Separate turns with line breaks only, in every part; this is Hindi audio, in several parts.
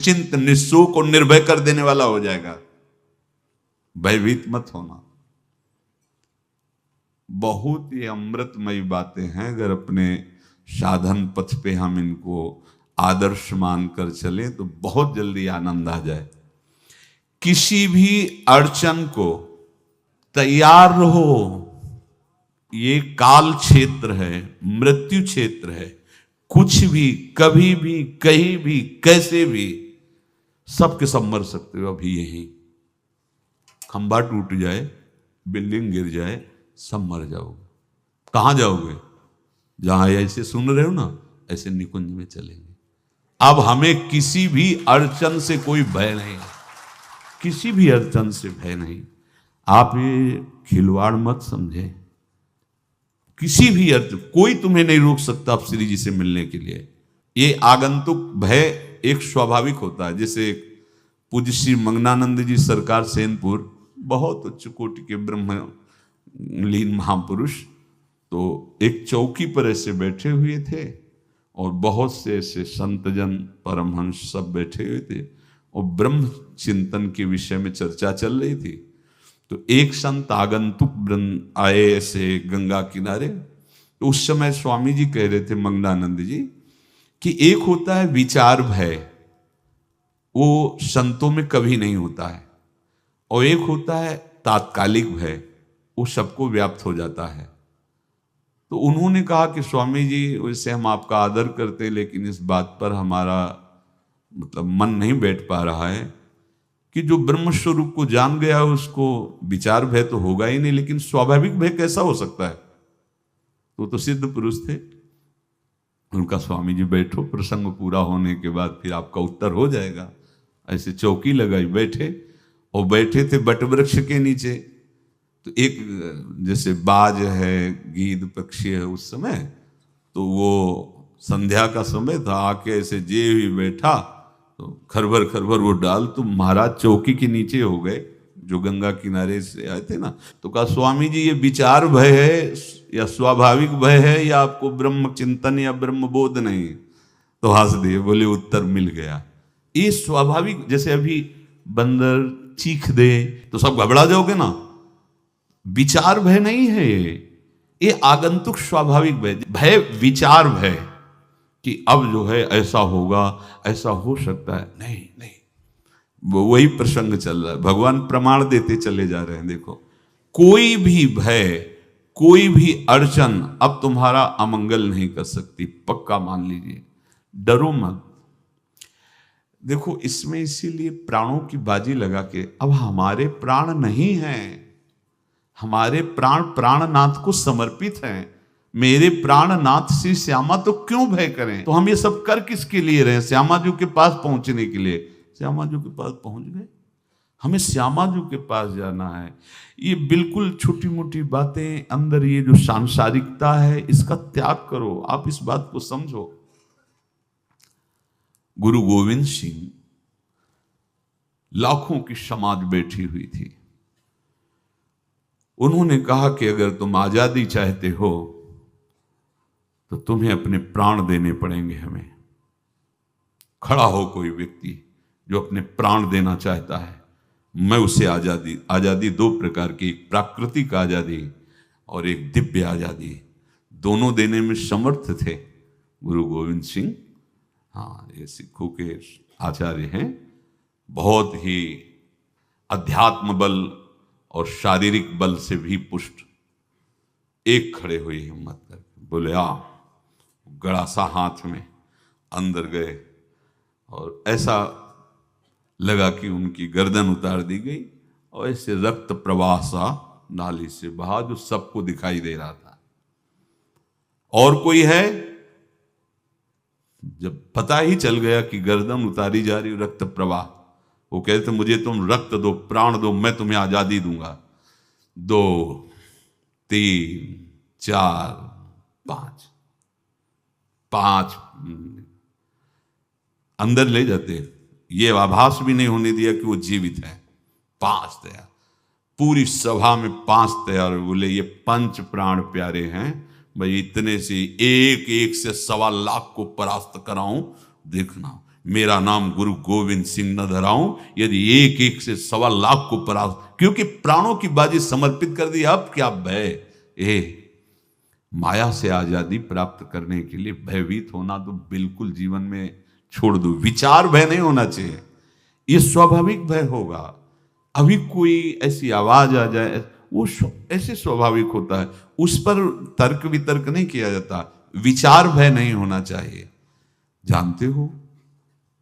चिंत, निःशोक और निर्भय कर देने वाला हो जाएगा। भयभीत मत होना। बहुत ही अमृतमयी बातें हैं। अगर अपने साधन पथ पे हम इनको आदर्श मानकर चलें तो बहुत जल्दी आनंद आ जाए। किसी भी अड़चन को तैयार रहो। ये काल क्षेत्र है, मृत्यु क्षेत्र है। कुछ भी, कभी भी, कहीं भी, कैसे भी, सबके सब मर सकते हो। अभी यही खंबा टूट जाए, बिल्डिंग गिर जाए, सब मर जाओगे। कहां जाओगे? जहां ऐसे सुन रहे हो ना, ऐसे निकुंज में चलेंगे। अब हमें किसी भी अड़चन से कोई भय नहीं, किसी भी अड़चन से भय नहीं। आप ये खिलवाड़ मत समझे। किसी भी अर्थ कोई तुम्हें नहीं रोक सकता आप श्री जी से मिलने के लिए। ये आगंतुक भय एक स्वाभाविक होता है। जैसे पूज्य श्री मंगनानंद जी सरकार सेनपुर, बहुत उच्च कोटि के ब्रह्मलीन महापुरुष, तो एक चौकी पर ऐसे बैठे हुए थे और बहुत से ऐसे संतजन, परमहंस सब बैठे हुए थे और ब्रह्म चिंतन के विषय में चर्चा चल रही थी। तो एक संत आगंतुक वृंद आए ऐसे गंगा किनारे। तो उस समय स्वामी जी कह रहे थे, मंगनानंद जी, कि एक होता है विचार भय, वो संतों में कभी नहीं होता है, और एक होता है तात्कालिक भय, वो सबको व्याप्त हो जाता है। तो उन्होंने कहा कि स्वामी जी, वैसे हम आपका आदर करते हैं, लेकिन इस बात पर हमारा मतलब मन नहीं बैठ पा रहा है कि जो ब्रह्म स्वरूप को जान गया है उसको विचार भय तो होगा ही नहीं, लेकिन स्वाभाविक भय कैसा हो सकता है? तो सिद्ध पुरुष थे। उनका स्वामी जी बैठो, प्रसंग पूरा होने के बाद फिर आपका उत्तर हो जाएगा। ऐसे चौकी लगाई, बैठे, और बैठे थे बटवृक्ष के नीचे। तो एक जैसे बाज है, गीद पक्षी है, उस समय तो वो संध्या का समय था, आके ऐसे जे ही बैठा तो खरबर खरबर वो डाल, तो महाराज चौकी के नीचे हो गए, जो गंगा किनारे से आए थे ना। तो कहा, स्वामी जी ये विचार भय है या स्वाभाविक भय है, या आपको ब्रह्म चिंतन या ब्रह्म बोध नहीं? तो हंस दिए, बोले उत्तर मिल गया। ये स्वाभाविक, जैसे अभी बंदर चीख दे तो सब घबरा जाओगे ना, विचार भय नहीं है ये आगंतुक स्वाभाविक भय। भय विचार भय कि अब जो है ऐसा होगा, ऐसा हो सकता है, नहीं नहीं, वही प्रसंग चल रहा है। भगवान प्रमाण देते चले जा रहे हैं। देखो, कोई भी भय, कोई भी अड़चन अब तुम्हारा अमंगल नहीं कर सकती, पक्का मान लीजिए। डरो मत। देखो, इसमें इसीलिए प्राणों की बाजी लगा के, अब हमारे प्राण नहीं हैं, हमारे प्राण प्राणनाथ को समर्पित हैं। मेरे प्राणनाथ श्री श्यामा, तो क्यों भय करें? तो हम ये सब कर किसके लिए रहे? श्यामा जी के पास पहुंचने के लिए। श्यामा जी के पास पहुंच गए, हमें श्यामा जी के पास जाना है। ये बिल्कुल छोटी मोटी बातें, अंदर ये जो सांसारिकता है, इसका त्याग करो। आप इस बात को समझो। गुरु गोविंद सिंह, लाखों की समाज बैठी हुई थी। उन्होंने कहा कि अगर तुम आजादी चाहते हो तो तुम्हें अपने प्राण देने पड़ेंगे। हमें खड़ा हो कोई व्यक्ति जो अपने प्राण देना चाहता है, मैं उसे आजादी, आजादी दो प्रकार की, एक प्राकृतिक आजादी और एक दिव्य आजादी, दोनों देने में समर्थ थे गुरु गोविंद सिंह। हाँ, ये सिखों के आचार्य हैं। बहुत ही अध्यात्म बल और शारीरिक बल से भी पुष्ट। एक खड़े हुए हिम्मत करके, बोले आ। गड़ासा हाथ में अंदर गए और ऐसा लगा कि उनकी गर्दन उतार दी गई और ऐसे रक्त प्रवाह सा नाली से बहा, जो सबको दिखाई दे रहा था। और कोई है? जब पता ही चल गया कि गर्दन उतारी जा रही, रक्त प्रवाह, वो कहते मुझे तुम रक्त दो, प्राण दो, मैं तुम्हें आजादी दूंगा। 2 3 4 5 अंदर ले जाते, ये आभास भी नहीं होने दिया कि वो जीवित है। 5 तैयार, पूरी सभा में 5 तैयार। बोले ये पंच प्राण प्यारे हैं भाई, इतने से एक एक से 1.25 लाख को परास्त कराऊं, देखना। मेरा नाम गुरु गोविंद सिंह न धराऊं, यदि एक एक से 1.25 को परास्त, क्योंकि प्राणों की बाजी समर्पित कर दी। अब क्या भय, माया से आजादी प्राप्त करने के लिए भयभीत होना तो बिल्कुल जीवन में छोड़ दो। विचार भय नहीं होना चाहिए, ये स्वाभाविक भय होगा। अभी कोई ऐसी आवाज आ जाए, वो ऐसे स्वाभाविक होता है, उस पर तर्क वितर्क नहीं किया जाता। विचार भय नहीं होना चाहिए। जानते हो,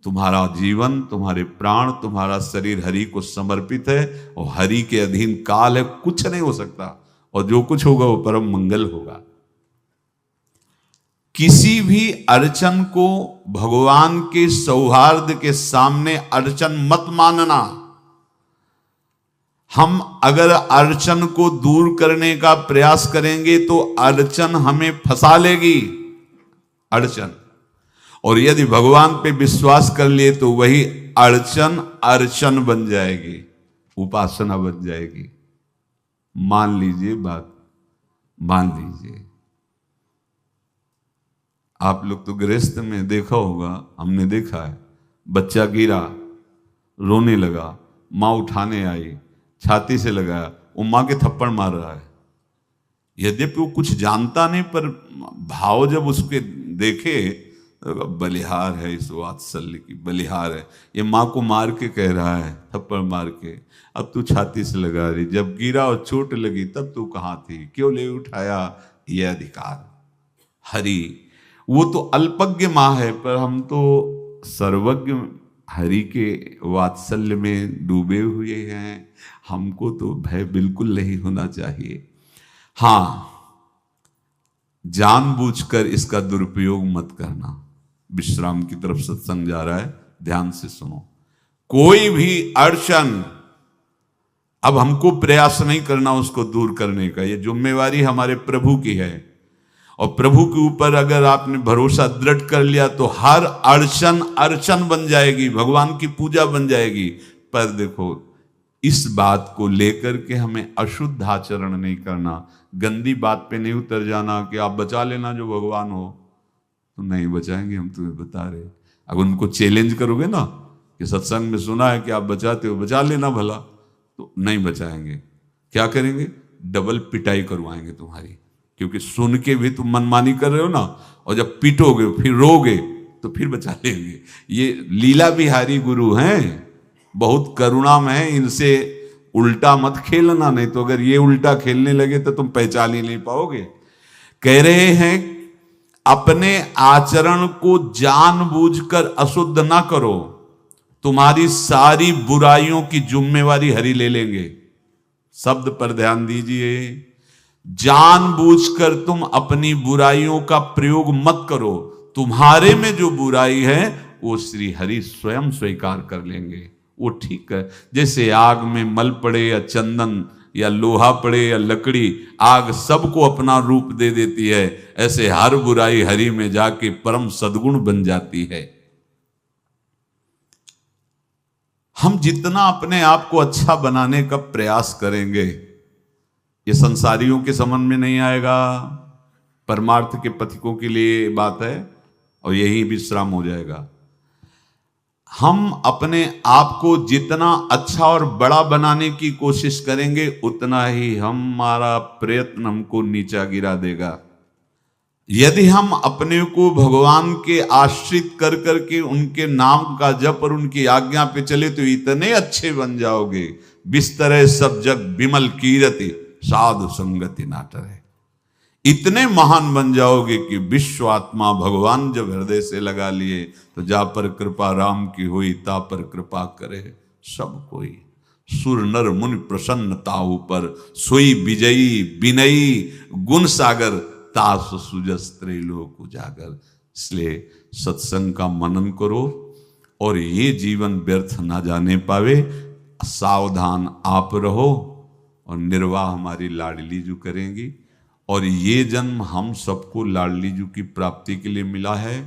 तुम्हारा जीवन, तुम्हारे प्राण, तुम्हारा शरीर हरि को समर्पित है और हरि के अधीन काल है, कुछ नहीं हो सकता, और जो कुछ होगा वो परम मंगल होगा। किसी भी अड़चन को भगवान के सौहार्द के सामने अड़चन मत मानना। हम अगर अड़चन को दूर करने का प्रयास करेंगे तो अड़चन हमें फंसा लेगी, अड़चन। और यदि भगवान पे विश्वास कर लिए तो वही अड़चन अर्चन बन जाएगी, उपासना बन जाएगी। मान लीजिए बात, मान लीजिए आप लोग तो गृहस्थ में देखा होगा, हमने देखा है, बच्चा गिरा, रोने लगा, माँ उठाने आई, छाती से लगाया, वो माँ के थप्पड़ मार रहा है। यद्यपि वो कुछ जानता नहीं, पर भाव जब उसके देखे, बलिहार है इस वात्सल्य की, बलिहार है, ये माँ को मार के कह रहा है, थप्पड़ मार के, अब तू छाती से लगा रही, जब गिरा और चोट लगी तब तू कहाँ थी, क्यों ले उठाया, ये अधिकार। हरि वो तो अल्पज्ञ माँ है, पर हम तो सर्वज्ञ हरि के वात्सल्य में डूबे हुए हैं। हमको तो भय बिल्कुल नहीं होना चाहिए। हाँ, जानबूझकर इसका दुरुपयोग मत करना। विश्राम की तरफ सत्संग जा रहा है, ध्यान से सुनो। कोई भी अड़चन, अब हमको प्रयास नहीं करना उसको दूर करने का, ये जिम्मेवारी हमारे प्रभु की है। और प्रभु के ऊपर अगर आपने भरोसा दृढ़ कर लिया तो हर अड़चन अर्चन बन जाएगी, भगवान की पूजा बन जाएगी। पर देखो, इस बात को लेकर के हमें अशुद्ध आचरण नहीं करना, गंदी बात पे नहीं उतर जाना कि आप बचा लेना जो भगवान हो। तो नहीं बचाएंगे, हम तुम्हें बता रहे। अगर उनको चैलेंज करोगे ना कि सत्संग में सुना है कि आप बचाते हो, बचा लेना भला, तो नहीं बचाएंगे। क्या करेंगे? डबल पिटाई करवाएंगे तुम्हारी, क्योंकि सुन के भी तुम मनमानी कर रहे हो ना, और जब पीटोगे फिर रोगे तो फिर बचा लेंगे। ये लीला बिहारी गुरु हैं, बहुत करुणामय है, इनसे उल्टा मत खेलना, नहीं तो अगर ये उल्टा खेलने लगे तो तुम पहचान ही नहीं पाओगे। कह रहे हैं अपने आचरण को जानबूझकर अशुद्ध ना करो, तुम्हारी सारी बुराइयों की जिम्मेवारी हरि ले लेंगे। शब्द पर ध्यान दीजिए, जानबूझकर तुम अपनी बुराइयों का प्रयोग मत करो, तुम्हारे में जो बुराई है वो श्री हरि स्वयं स्वीकार कर लेंगे। वो ठीक है, जैसे आग में मल पड़े या चंदन या लोहा पड़े या लकड़ी, आग सबको अपना रूप दे देती है, ऐसे हर बुराई हरि में जाके परम सद्गुण बन जाती है। हम जितना अपने आप को अच्छा बनाने का प्रयास करेंगे, ये संसारियों के समझ में नहीं आएगा, परमार्थ के पथिकों के लिए बात है, और यही विश्राम हो जाएगा। हम अपने आप को जितना अच्छा और बड़ा बनाने की कोशिश करेंगे, उतना ही हमारा प्रयत्न हमको नीचा गिरा देगा। यदि हम अपने को भगवान के आश्रित कर करके उनके नाम का जप और उनकी आज्ञा पे चले तो इतने अच्छे बन जाओगे, बिस्तरे सब जग बिमल कीरति साधु संगति नाटर है। इतने महान बन जाओगे कि विश्व आत्मा भगवान जब हृदय से लगा लिए तो जा पर कृपा राम की हुई, ता पर कृपा करे सब कोई। सुर नर मुनि प्रसन्नता ऊपर, सोई विजयी विनयी गुण सागर, तास सुजस त्रैलोक उजागर। इसलिए सत्संग का मनन करो और ये जीवन व्यर्थ ना जाने पावे, सावधान आप रहो, और निर्वाह हमारी लाडली जू करेंगी। और ये जन्म हम सबको लाडली जू की प्राप्ति के लिए मिला है,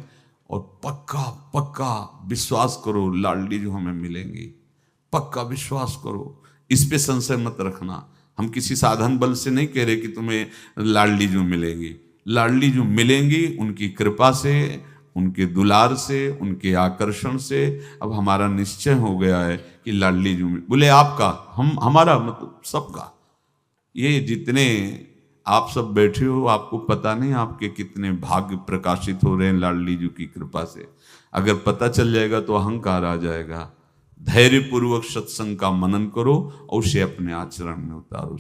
और पक्का पक्का विश्वास करो लाडली जू हमें मिलेंगी, पक्का विश्वास करो, इस पे संशय मत रखना। हम किसी साधन बल से नहीं कह रहे कि तुम्हें लाडली जू मिलेंगी, लाडली जू मिलेंगी उनकी कृपा से, उनके दुलार से, उनके आकर्षण से अब हमारा निश्चय हो गया है कि लाडली जी बोले आपका, हमारा मतलब सबका। ये जितने आप सब बैठे हो, आपको पता नहीं आपके कितने भाग्य प्रकाशित हो रहे हैं लाडली जी की कृपा से। अगर पता चल जाएगा तो अहंकार आ जाएगा। धैर्य पूर्वक सत्संग का मनन करो और उसे अपने आचरण में उतारो।